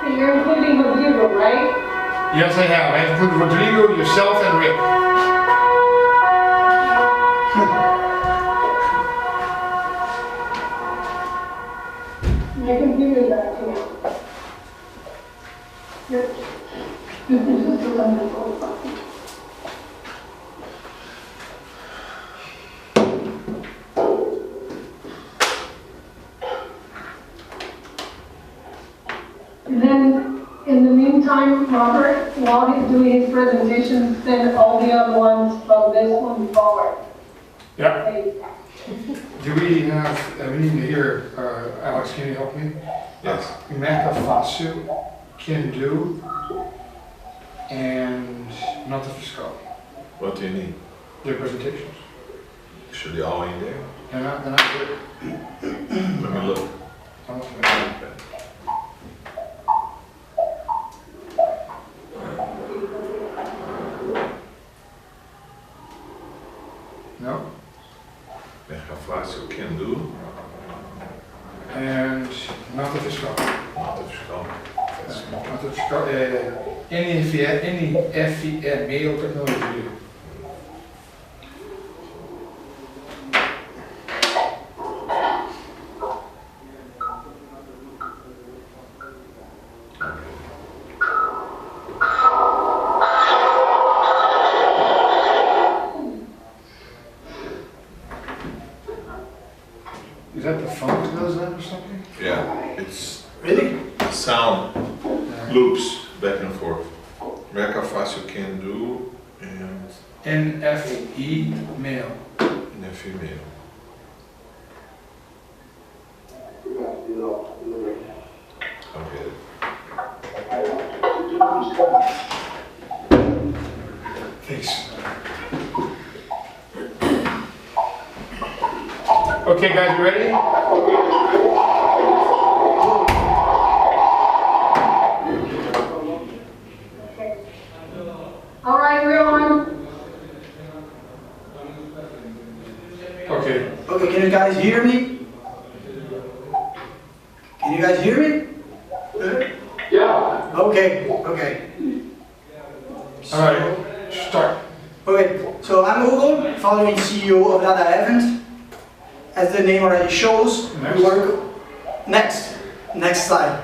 So you're including Rodrigo, right? Yes, I have. I have included Rodrigo, yourself, and Rick. My computer's acting up. Yep. This is just a wonderful button. And then, in the meantime, Robert, while he's doing his presentation, send all the other ones from this one forward. Yeah. Okay. Do we have, we need to hear, Alex, can you help me? Yes. Meca fácil, can do, and nota fiscal. What do you need? Their presentations. Should they all in there? They're not good. Let me look. No? Meca fácil, can do. And nota fiscal. Nota fiscal. Nota fiscal é NFE, meio tecnologia. Is that the phone that does that or something? Yeah, it's Really? the sound loops back and forth. Meca fácil, can do, and NFE mail. female. Okay. Thanks. Okay, guys, you ready? All right, we're on. Okay. Okay, can you guys hear me? Can you guys hear me? Yeah. Okay, okay. All right. Start. Okay, so I'm Hugo, founder and CEO of Dataevent. As the name already shows, we work. Next slide.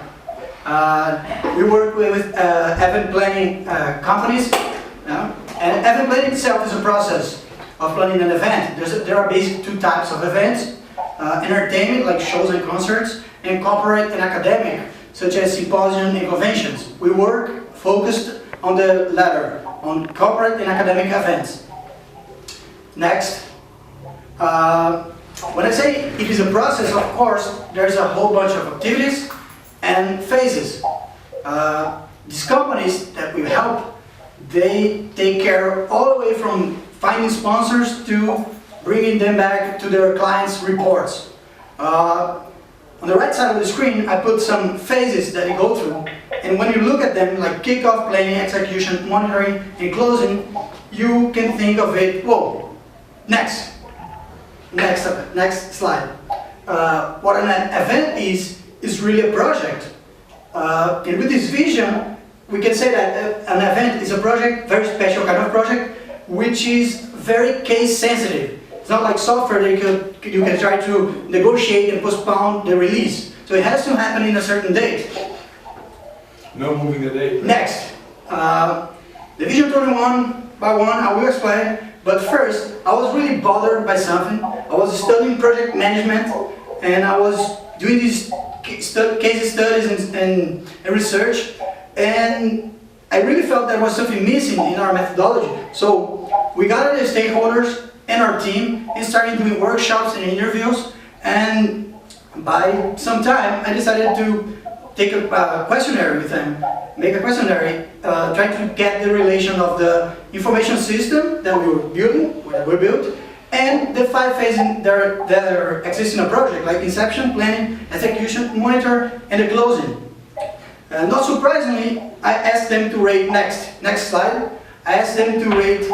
We work with event planning companies. And event planning itself is a process of planning an event. There are basically two types of events: entertainment, like shows and concerts, and corporate and academic, such as symposiums and conventions. We work focused on the latter, on corporate and academic events. Next. When I say it is a process, of course, there's a whole bunch of activities and phases. These companies that we help, they take care all the way from finding sponsors to bringing them back to their clients' reports. On the right side of the screen, I put some phases that they go through, and when you look at them, like kickoff, planning, execution, monitoring, and closing, you can think of it, whoa, next slide. What an event is really a project. And with this vision, we can say that an event is a project, very special kind of project, which is very case sensitive. It's not like software that you can try to negotiate and postpone the release. So it has to happen in a certain date. No moving the date. Next, the vision turning one by one, I will explain. But first, I was really bothered by something. I was studying project management, and I was doing these case studies and research, and I really felt there was something missing in our methodology. So we gathered the stakeholders and our team and started doing workshops and interviews, and by some time I decided to take a questionnaire with them, make a questionnaire, trying to get the relation of the information system that we were building, and the 5 phases that exist in a project, like inception, planning, execution, monitor, and the closing. Not surprisingly, I asked them to rate next slide. I asked them to rate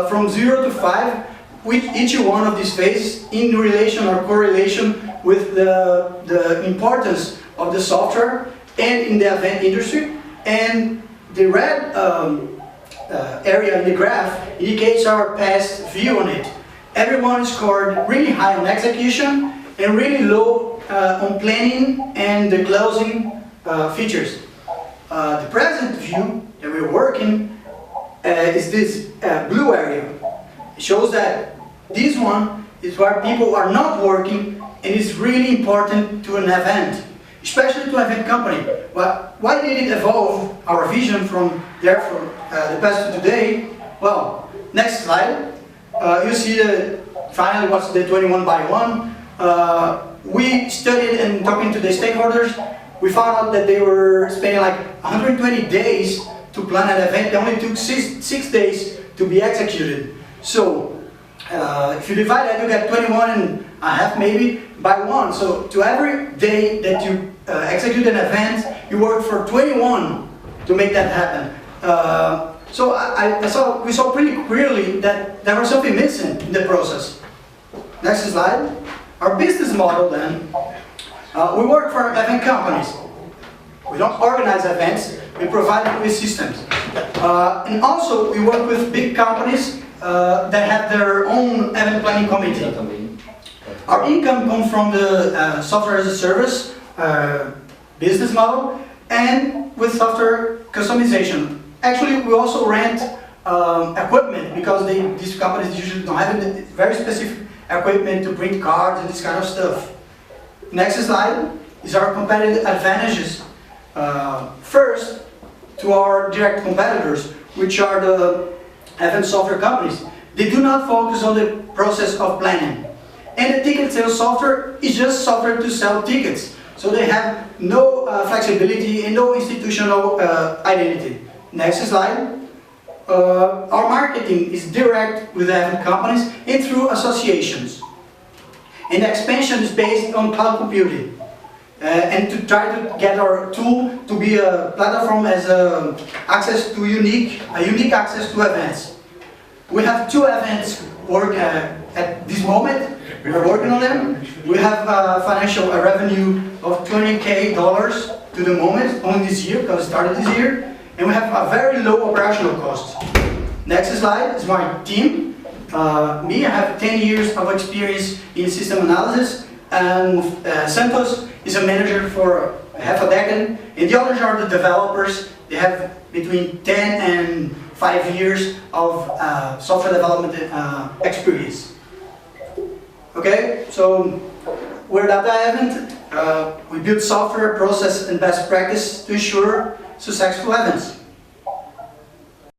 from 0 to 5, with each one of these phases in relation or correlation with the importance of the software and in the event industry. And the red area in the graph indicates our past view on it. Everyone scored really high on execution and really low on planning and the closing features. The present view that we're working is this blue area. It shows that this one is where people are not working and is really important to an event, especially to an event company. But why did it evolve our vision from there from the past to today? Well, next slide. You see finally what's the 21 by 1. We studied and talking to the stakeholders. We found out that they were spending like 120 days to plan an event. They only took 6 days to be executed. So if you divide that, you get 21 and a half maybe by 1. So to every day that you execute an event, you work for 21 to make that happen. So we saw pretty clearly that there was something missing in the process. Next slide. Our business model then, we work for event companies. We don't organize events, we provide them with systems. And also we work with big companies that have their own event planning committee. Our income comes from the software as a service business model and with software customization. Actually, we also rent equipment because these companies usually don't have very specific equipment to print cards and this kind of stuff. Next slide is our competitive advantages. First, to our direct competitors, which are the event software companies. They do not focus on the process of planning. And the ticket sales software is just software to sell tickets. So they have no flexibility and no institutional identity. Next slide. Our marketing is direct with event companies and through associations. And the expansion is based on cloud computing. And to try to get our tool to be a platform as access to unique access to events. We have 2 events work at this moment. We are working on them. We have financial revenue of $20K to the moment, only this year, because it started this year. And we have a very low operational cost. Next slide is my team. Me, I have 10 years of experience in system analysis, and Santos is a manager for half a decade, and the others are the developers. They have between 10 and 5 years of software development experience. Okay, so we're Dataevent. We build software, process, and best practice to ensure successful events.